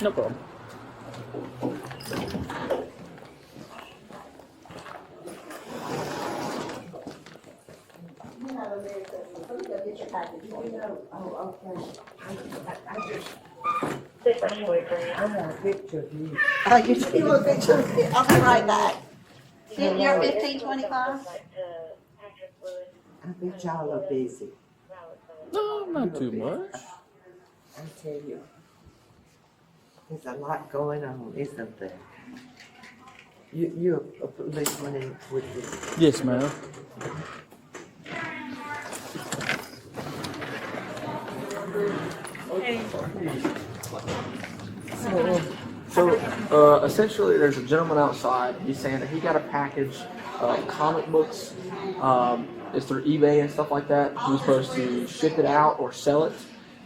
No problem. I want a picture of you. You want a picture of me? I'll be right back. You're 1525? I bet y'all are busy. No, not too much. I tell you, there's a lot going on, isn't there? You're a policeman in with the... Yes, ma'am. So essentially, there's a gentleman outside. He's saying that he got a package of comic books. It's through eBay and stuff like that. He was supposed to ship it out or sell it.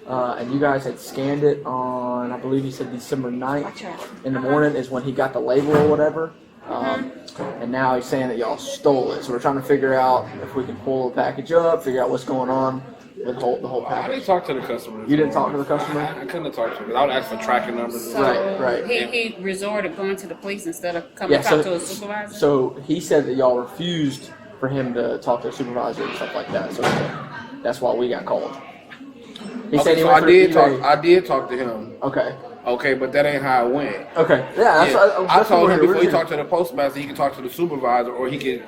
And you guys had scanned it on, I believe he said December 9th in the morning is when he got the label or whatever. And now he's saying that y'all stole it. So we're trying to figure out if we can pull the package up, figure out what's going on with the whole I package. didn't talk to the customer. You didn't talk to the customer? I couldn't have talked to him because I would ask for tracking numbers. So Right. He resorted going to the police instead of coming to talk to a supervisor? So he said that y'all refused for him to talk to a supervisor and stuff like that. So that's why we got called. He said he So went I through did eBay. talk. I did talk to him. Okay. Okay, but that ain't how it went. Okay. Yeah. That's, Yeah. I that's told what him we're before he here. talked to the postmaster, he could talk to the supervisor or he could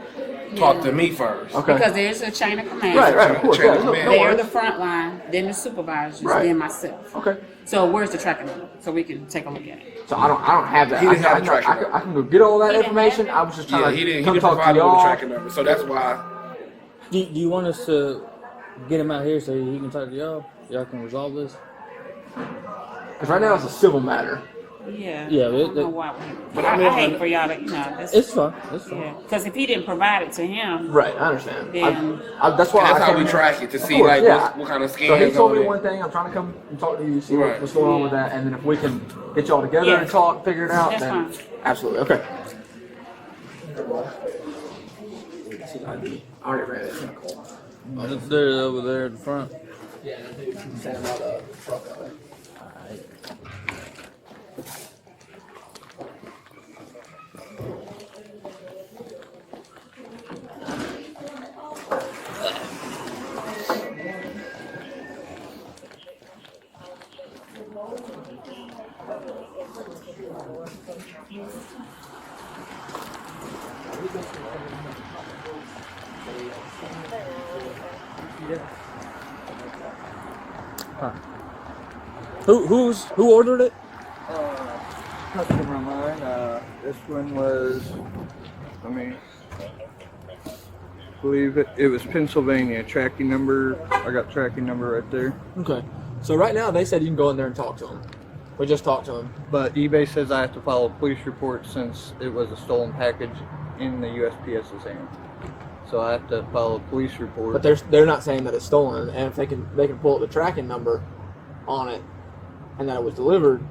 talk to me first. Okay. Because there's a chain of command. Right. Of course. Yeah, no They're worries. the front line, then the supervisors, Right. then myself. Okay. So where's the tracking number? So we can take a look at it. So I don't have that. He didn't have the I tracking can go get all that He didn't information. have it? I was just trying Yeah, to he didn't. He come didn't talk provide to me with the y'all. tracking number, so that's why. Do you want us to get him out here so he can talk to y'all? Y'all can resolve this? Because right now it's a civil matter. Yeah. Yeah, I don't know why. But I I mean, hate for y'all to, you know, that's, It's fine. It's fine. yeah. Because if he didn't provide it to him, Right, I understand. Then- That's why That's I how came we in. track it to Of see course, like yeah. what kind of So he scans told on me it. one thing. I'm trying to come and talk to you, see Right. what's going on with Yeah. that, and then if we can get y'all together Yeah. and talk, figure it out, That's then fine. absolutely. Okay. I already ran it. They're over there at the front. Yeah, dude. Send him out the truck out there. Who ordered it? Customer of mine. This one was, I mean, believe it was Pennsylvania. Tracking number. I got tracking number right there. Okay. So right now they said you can go in there and talk to him. We just talked to him. But eBay says I have to file a police report since it was a stolen package in the USPS's hand. So I have to file a police report. But they're not saying that it's stolen, and if they can pull up the tracking number on it, and that it was delivered.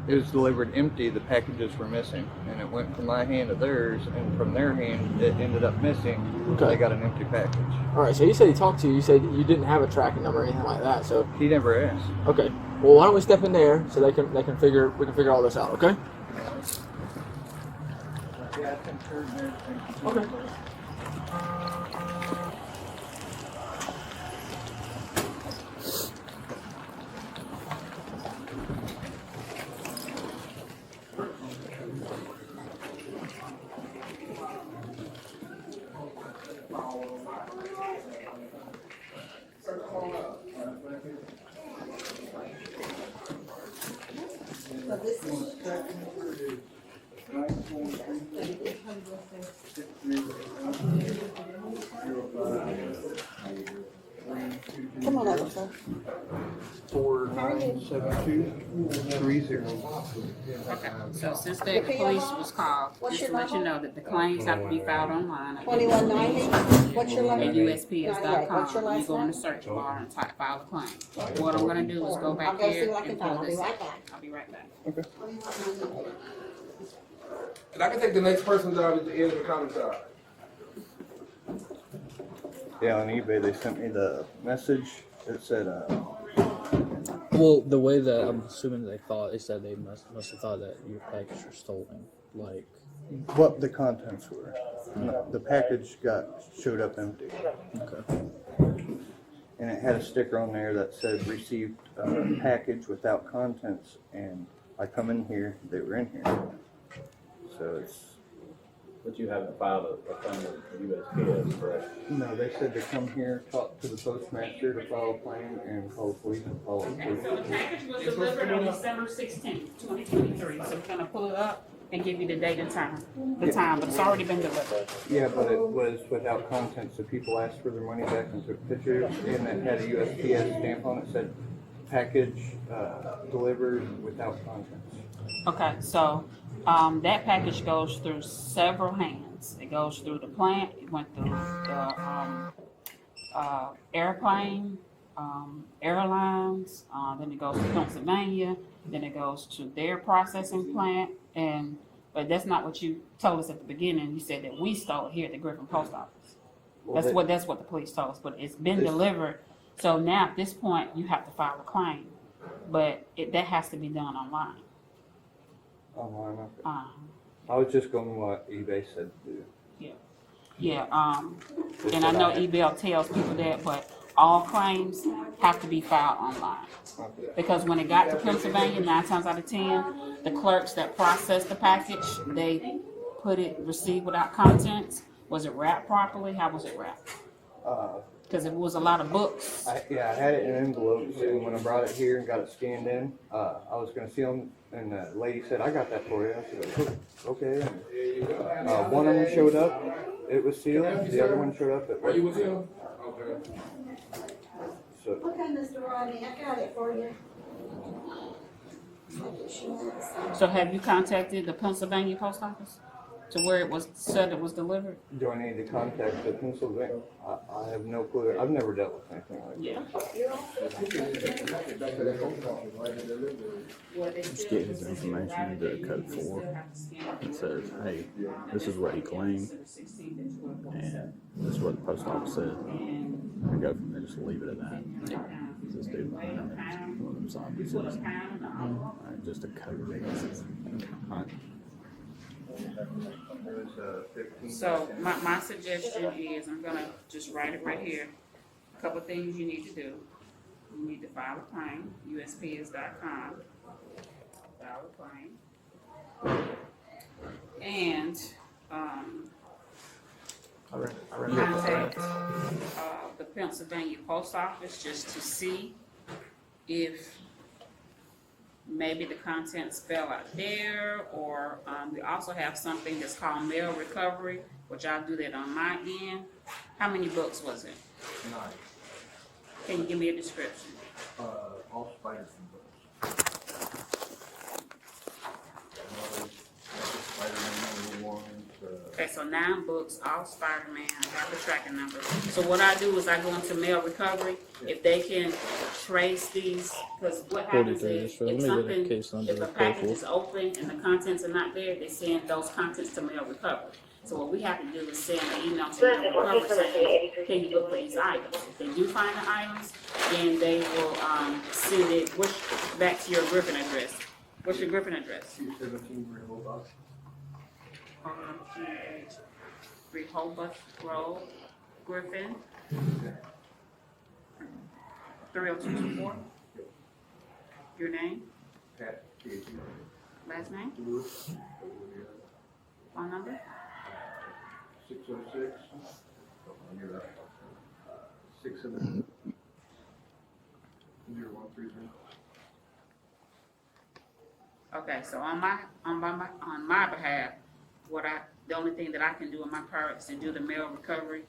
It was delivered empty. The packages were missing, and it went from my hand to theirs, and from their hand it ended up missing. Okay. They got an empty package. All right. So he said he talked to you. You said you didn't have a tracking number or anything like that. So He never asked. okay. Well, why don't we step in there so we can figure all this out. Okay. Yeah, I think her and everything. Okay. Come on over, sir. 497230. okay. So since the police was called, What's just to your let you number? know that the claims have to be filed online. 2190. What's your At last? USPS.com. What's your You last go in name? the search bar and type file a claim. What I'm gonna do is go I'll back go see here what I can and find. pull I'll be this right out. back. I'll be right back. And I can take the next person's job at the end of the counter job. Yeah, on eBay they sent me the message. It said, Well, the way that I'm assuming they said they must have thought that your package was stolen. Like, What the contents were. No, the package showed up empty. okay. And it had a sticker on there that said received package without contents, and I come in here, they were in here. So it's, But you haven't filed a claim with USPS, correct? no, they said to come here, talk to the postmaster to file a claim, and call the police and follow the police. So the package was delivered on December 16th, 2023. So we're gonna pull it up and give you the date and time. The time, but it's already been delivered. Yeah, but it was without contents, so people asked for their money back and took pictures, and it had a USPS stamp on it, said package delivered without contents. Okay, so that package goes through several hands. It goes through the plant, it went through the airplane, airlines, then it goes to Pennsylvania, then it goes to their processing plant, but that's not what you told us at the beginning. You said that we stole it here at the Griffin Post Office. Well, That's what the police told us, but it's been delivered. So now at this point, you have to file a claim, but that has to be done online. Online, okay. I was just going what eBay said to do. Yeah, and I know eBay tells people that, but all claims have to be filed online. Okay. Because when it got to Pennsylvania, 9 times out of 10, the clerks that processed the package, they put it received without contents. Was it wrapped properly? How was it wrapped? Because it was a lot of books. I had it in envelopes, and when I brought it here and got it scanned in, I was going to seal them, and the lady said, "I got that for you." I said, "Okay." And, one of them showed up, it was sealed. The other one showed up, it Are you wasn't with him? Okay. So, Okay, Mr. Rodney, I got it for you. So have you contacted the Pennsylvania post office to where it was said it was delivered? do I need to contact the Pennsylvania? I have no clue. I've never dealt with anything like that. Yeah. Just get his information, the code 4. It says, hey, this is what he claimed, and this is what the post office said. And go from there, just leave it at that. This dude, one of them zombies. Alright, just a code. Alright. So my suggestion is, I'm gonna just write it right here. A couple of things you need to do. You need to file a claim, USPS.com. File a claim. And, contact, the Pennsylvania Post Office just to see if maybe the contents fell out there, or we also have something that's called mail recovery, which I'll do that on my end. How many books was it? 9. Can you give me a description? All Spider-Man books. Spider-Man #1. Okay, so 9 books, all Spider-Man. I have the tracking number. So what I do is I go into mail recovery. If they can trace these, because what happens 43, is so let if me get a something, case number if a real package quick. is open and the contents are not there, they send those contents to mail recovery. So what we have to do is send an email to mail recovery saying, can you look for these items? If they do find the items, then they will send it back to your Griffin address. What's your Griffin address? 217 Rehoboth. 3 Road, Griffin. 30224. Your name, Pat, P.H.E. last name, Lewis. phone number. 606. 67 0133. Okay, so on my behalf, the only thing that I can do in my part is to do the mail recovery,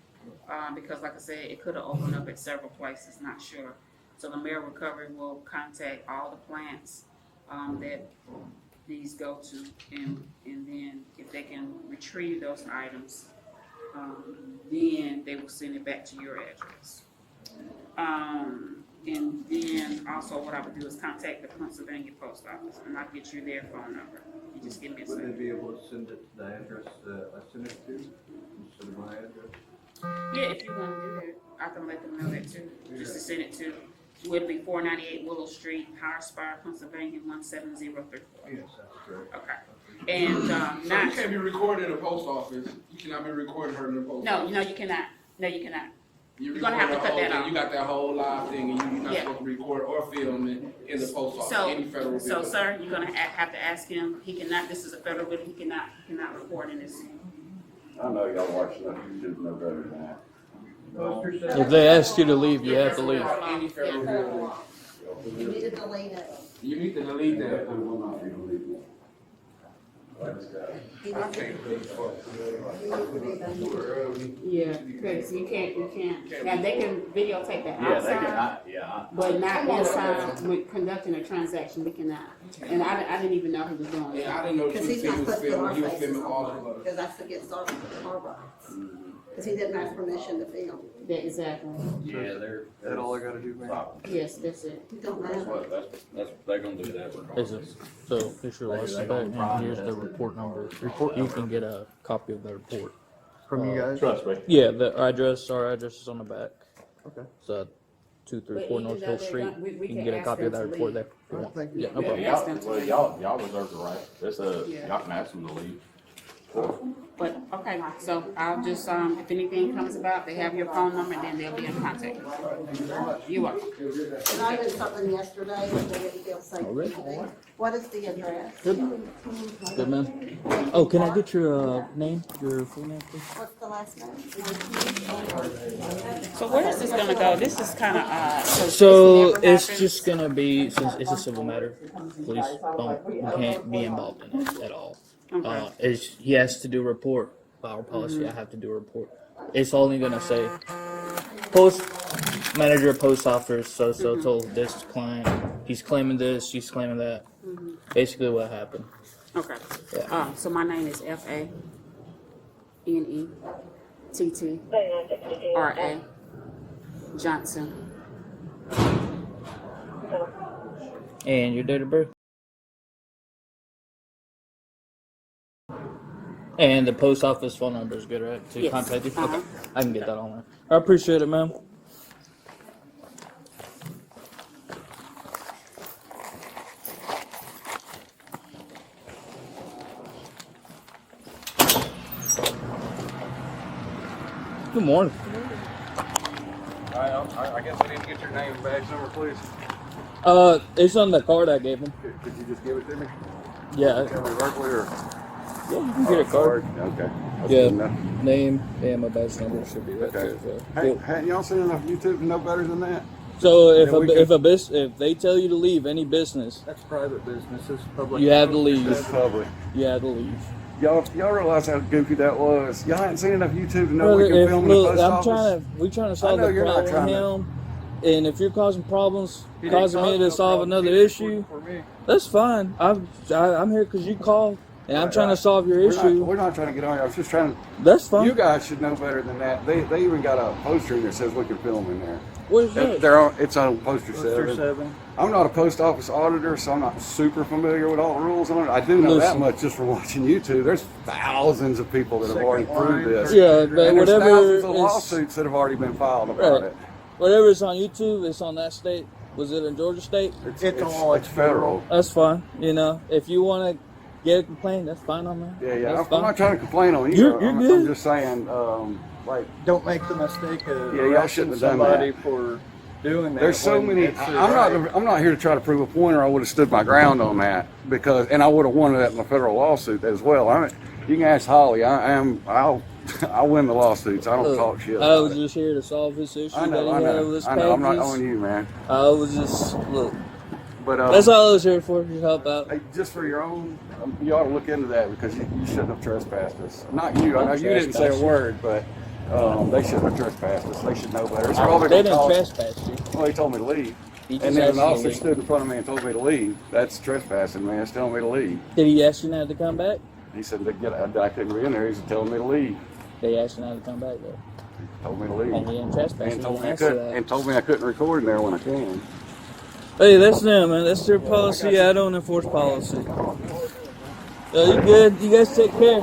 because like I said, it could have opened up at several places, not sure. So the mail recovery will contact all the plants that these go to, and then if they can retrieve those items, then they will send it back to your address. And then also what I would do is contact the Pennsylvania Post Office, and I'll get you their phone number. You just give me a Would second. they be able to send it to the address that I sent it to instead of my address? Yeah, if you want to do that, I can let them know that too, just to send it to would be 498 Willow Street, Harrisburg, Pennsylvania, 17034. Yes, that's correct. Okay. And So you not, can't be recorded in the post office. You cannot be recording her in the post no, office. no, you cannot. No, you cannot. You're You're gonna have to recording cut the that whole off. thing. You got that whole live thing, and you're not Yeah. supposed to record or film it in the post office. Any federal So, building. sir, you're gonna have to ask him. He cannot. This is a federal building. He cannot record in this. I know y'all watch stuff YouTube no better than that. If they ask you to leave, you have to leave. Any federal building. You need to delete it. You need to delete that. Yeah, because you can't. Now they can videotape that Yeah, they outside, can, but not inside when conducting a transaction. We cannot. And I didn't even know he was doing Yeah, that. I didn't know Because she he's not was putting our filming. He was faces filming all on of it, us. because that's against our rights. Because he didn't ask permission to film. That exactly. Yeah, they're. That all I gotta do, man? Yes, that's it. It don't That's matter. what, they're gonna do that. Is it? So here's your license back, and here's the report number. You can get a copy of the report. From you guys? Trust me. Yeah, our address is on the back. Okay. So 234 But North even Hill though Street. they're You we can can get a ask copy of them that to report leave. there. All right, thank you. Yeah, no Yeah, problem. ask them to leave. Y'all reserve the right. It's Yeah. y'all can ask them to leave. But, okay, Mike, so I'll just, if anything comes about, they have your phone number, and then they'll be in contact. You're welcome. And I did something yesterday that they didn't feel safe today. What is the address? Good man. Oh, can I get your name, your full name, please? What's the last name? So where is this gonna go? This is kinda odd. So this never it's happens. just gonna be, since it's a civil matter, please you can't be involved in it at all. Okay. He has to do a report. By our policy, I have to do a report. It's only gonna say post manager, post office, so told this client, he's claiming this, she's claiming that. Basically, what happened. Okay. Yeah. So my name is FANETTRA Johnson. And your date of birth. And the post office phone number is good, right? To Yes. contact you? Uh-huh. Okay. I can get that on there. I appreciate it, man. Good morning. I guess I didn't get your name and badge number, please. It's on the card I gave him. Could you just give it to me? Yeah. Tell me verbally or? Yeah, you can get a card. Okay. Yeah. Name and my badge number should be right Okay. there. Hey, Cool. hadn't y'all seen enough YouTube to know better than that? So if Yeah, we could- if they tell you to leave any business, That's private business. It's public. you have to leave. It's public. You have to leave. Y'all realize how goofy that was. Y'all hadn't seen enough YouTube to know Brother, we can if, film in the look, post I'm office. we trying to solve know the you're not problem with trying him. And if you're causing problems, He didn't causing me cause to no solve problem. another He did issue, for me. that's fine. I'm here because you called, and I'm trying to solve your issue. We're not trying to get on here. I was just trying to. That's fine. You guys should know better than that. They even got a poster that says we can film in there. Where's that? It's on poster 7. I'm not a post office auditor, so I'm not super familiar with all the rules on it. I do know that Listen. much just from watching YouTube. There's thousands of people that have already proved this. Yeah, but And there's whatever thousands of is lawsuits that have already been filed about Right. it. whatever is on YouTube, it's on that state. Was it in Georgia State? It's federal. That's fine. You know, if you want to get a complaint, that's fine on that. Yeah. That's I'm not fine. trying to complain on you. You're I'm good. just saying, like, Don't make the mistake of Yeah, y'all shouldn't have done somebody that. for doing that. there's so when many. it's I'm not here to try to prove a point, or I would have stood my ground on that and I would have won that in a federal lawsuit as well. You can ask Holly. I'll win the lawsuits. I don't Look, talk shit. I about was it. just here to solve this issue I that know. he had with his I know. I'm not packages. on you, man. I was just look. But That's all I was here for. To help out. Hey, just for your own, you ought to look into that because you shouldn't have trespassed us. Not you. I know you didn't say a word, but they shouldn't have trespassed us. They should know better. It's probably They gonna didn't cost- trespass you. Well, he told me to leave. He just And then asked an you to officer leave. stood in front of me and told me to leave. That's trespassing, man. It's telling me to leave. Did he ask you not to come back? He said that I couldn't be in there. He's telling me to leave. They asked you not to come back though. Told me to leave. And he didn't trespass. And He told didn't me I ask you couldn't. that. And told me I couldn't record in there when I can. Hey, that's them, man. That's their policy. I don't enforce policy. You good? You guys take care.